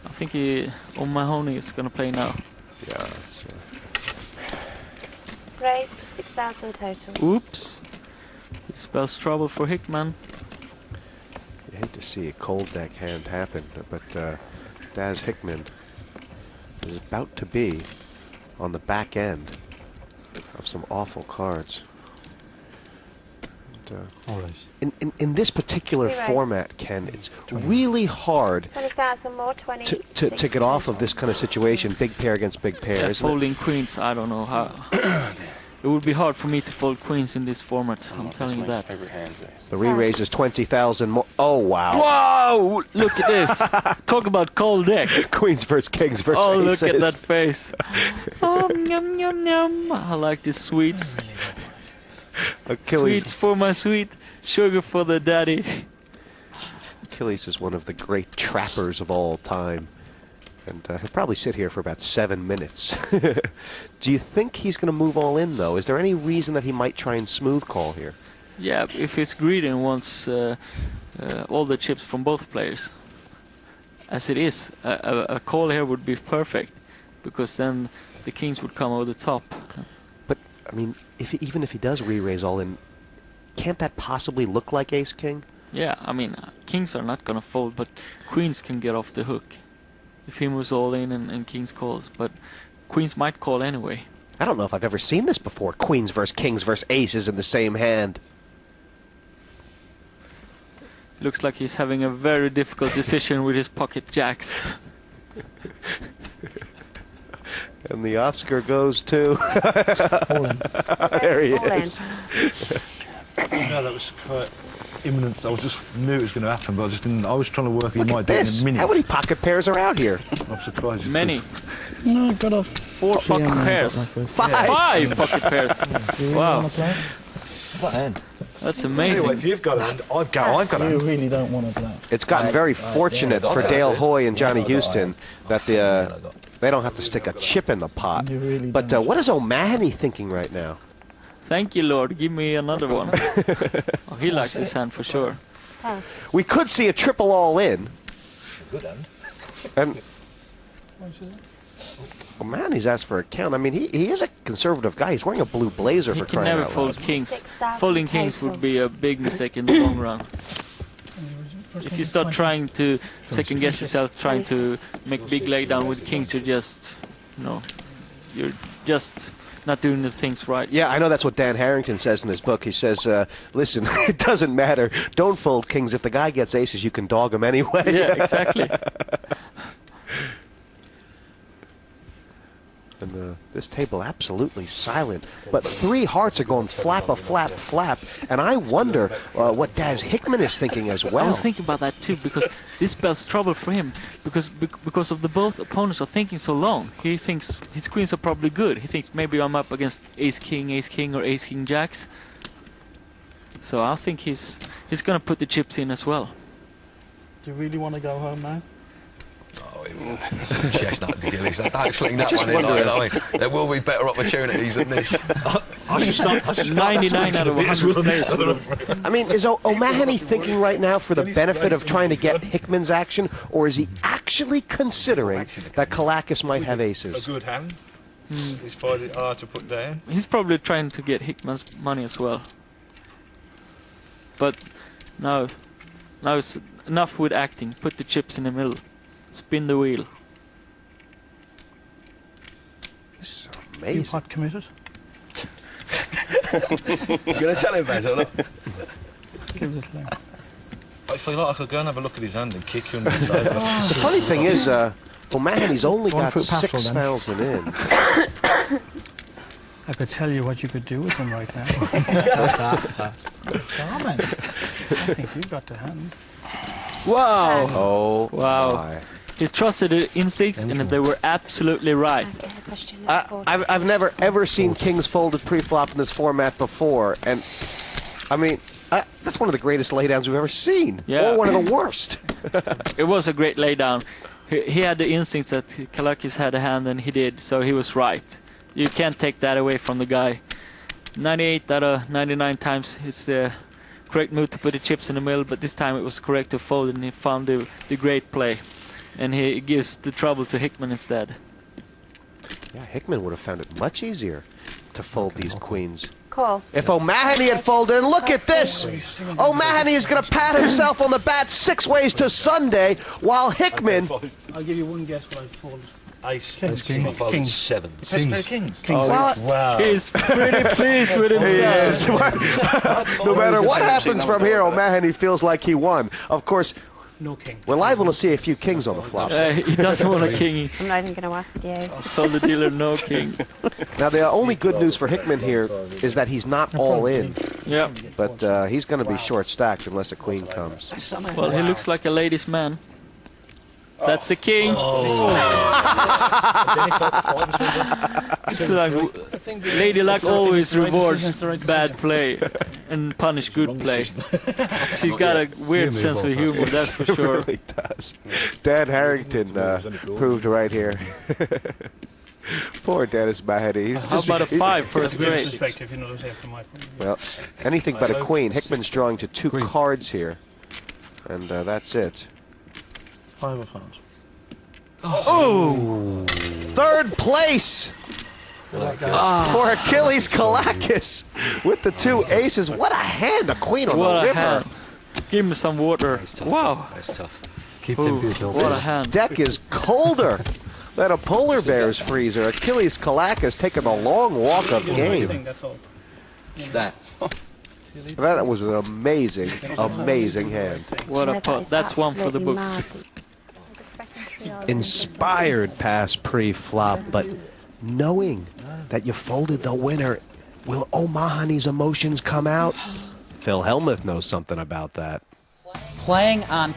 I think O'Mahony is gonna play now. Yeah, sure. Raised 6,000 total. Oops. It spells trouble for Hickman. You hate to see a cold deck hand happen, but Daz Hickman is about to be on the back end of some awful cards. And, in this particular format, Ken, it's really hard 20,000 more, 20 to get off of this kind of situation, big pair against big pair. Yeah, folding queens, I don't know how. It would be hard for me to fold queens in this format, I'm telling you that. The re-raise is 20,000 more. Oh, wow. Whoa! Look at this. Talk about cold deck. Queens versus kings versus Oh, aces. look at that face. Oh, yum, yum, yum. I like these sweets. Achilles. Sweets for my sweet, sugar for the daddy. Achilles is one of the great trappers of all time. And he'll probably sit here for about 7 minutes. Do you think he's going to move all in, though? Is there any reason that he might try and smooth call here? Yeah, if he's greedy and wants all the chips from both players. As it is, a call here would be perfect, because then the kings would come over the top. But, I mean, even if he does re-raise all in, can't that possibly look like ace-king? Yeah, I mean, kings are not going to fold, but queens can get off the hook. If he moves all in and kings calls, but queens might call anyway. I don't know if I've ever seen this before. Queens versus kings versus aces in the same hand. Looks like he's having a very difficult decision with his pocket jacks. And the Oscar goes to... There he is. No, that was quite imminent. I was just knew it was going to happen, but I just didn't. I was trying to work it. He might do it in a minute. How many pocket pairs are out here? I'm surprised. Many. No, I've got a 4 pocket pairs. 5 pocket pairs. Wow. What hand? That's Anyway, amazing. if you've got a hand, I've got a You hand. really don't want to play. It's gotten very fortunate for Dale Hoy and Johnny Houston that they don't have to stick a chip in the pot. You really But don't. what is O'Mahony thinking right now? Thank you, Lord. Give me another one. Oh, he likes his hand for sure. Pass. We could see a triple all in. Good hand. And O'Mahony's asked for a count. I mean, he is a conservative guy. He's wearing a blue blazer He for can crying never out fold loud. kings. 6,000 Folding kings total. would be a big mistake in the long run. If you start trying to second guess yourself, trying to make big laydown with kings, you're just, you're just not doing the things right. Yeah, I know that's what Dan Harrington says in his book. He says, listen, it doesn't matter. Don't fold kings. If the guy gets aces, you can dog him anyway. Yeah, exactly. And this table absolutely silent. But 3 hearts are going flap. And I wonder what Daz Hickman is thinking as well. I was thinking about that too, because this spells trouble for him, because of the both opponents are thinking so long. He thinks his queens are probably good. He thinks maybe I'm up against ace king, or ace king jacks. So I think he's gonna put the chips in as well. Do you really want to go home now? Chestnut dealies. Don't sling that one in like that. I mean, there will be better opportunities than this. I just 99 out of 100 players. I mean, is O'Mahony thinking right now for the benefit of trying to get Hickman's action, or is he actually considering that Kalakis might have a aces? good hand. He's find it hard to put down. He's probably trying to get Hickman's money as well. But now it's enough with acting. Put the chips in the middle. Spin the wheel. This is You amazing. hot committed? You're going to tell him that, or not? Give us a link. I feel like I could go and have a look at his hand and kick him. With his The funny thing is, O'Mahony's only One got foot pastoral, then. 6,000 in. I could tell you what you could do with them right now. Darling, I think you got the hand. Wow! Oh, Wow. my. He trusted the instincts, and they were absolutely right. Okay, question I've never ever seen kings folded pre-flop in this format before, and I mean that's one of the greatest laydowns we've ever seen, Yeah. or one of the worst. It was a great laydown. He had the instincts that Kalakis had a hand, and he did, so he was right. You can't take that away from the guy. 98 out of 99 times it's the correct move to put the chips in the middle, but this time it was correct to fold, and he found the great play. And he gives the trouble to Hickman instead. Yeah, Hickman would have found it much easier to fold these queens. Call. If O'Mahony had folded, and look at this! O'Mahony is going to pat himself on the back 6 ways to Sunday, while Hickman... I'll give you one guess what I've folded. Ace. King. I folded Kings. 7. Kings. Well, Wow. He's pretty pleased with himself. no matter what happens from here, O'Mahony feels like he won. Of course, No king. we're liable to see a few kings on the flop. He doesn't want a king. I'm not even going to ask you. He told the dealer no king. Now, the only good news for Hickman here is that he's not all in, Yeah. but he's going to be short-stacked unless a queen comes. Well, he looks like a ladies' man. That's the king. It's like, Lady Luck always rewards bad play and punish good play. She's got a weird sense of humor, that's for It sure. really does. Dan Harrington proved right here. Poor Dennis Mahoney. He's How just, about a 5 for a That's a bit straight? disrespectful, you know what I'm saying, from my point of view. well, anything but a queen. Hickman's drawing to 2 cards here, and that's it. 5 of hearts. Oh! 3rd place for Achilles Kalakis with the 2 aces. What a hand! A queen on What the a river. hand. Give me some water. That's tough. Wow. That's tough. Ooh, what a This hand. deck is colder than a polar bear's freezer. Achilles Kalakis taking a long walk of Thing, game. that's all. That. That was an amazing, amazing hand. What You a know, pot. is That's one for the absolutely books. mad. I was expecting triage. Inspired pass pre-flop, but knowing that you folded the winner, will O'Mahony's emotions come out? Phil Hellmuth knows something about that. Playing on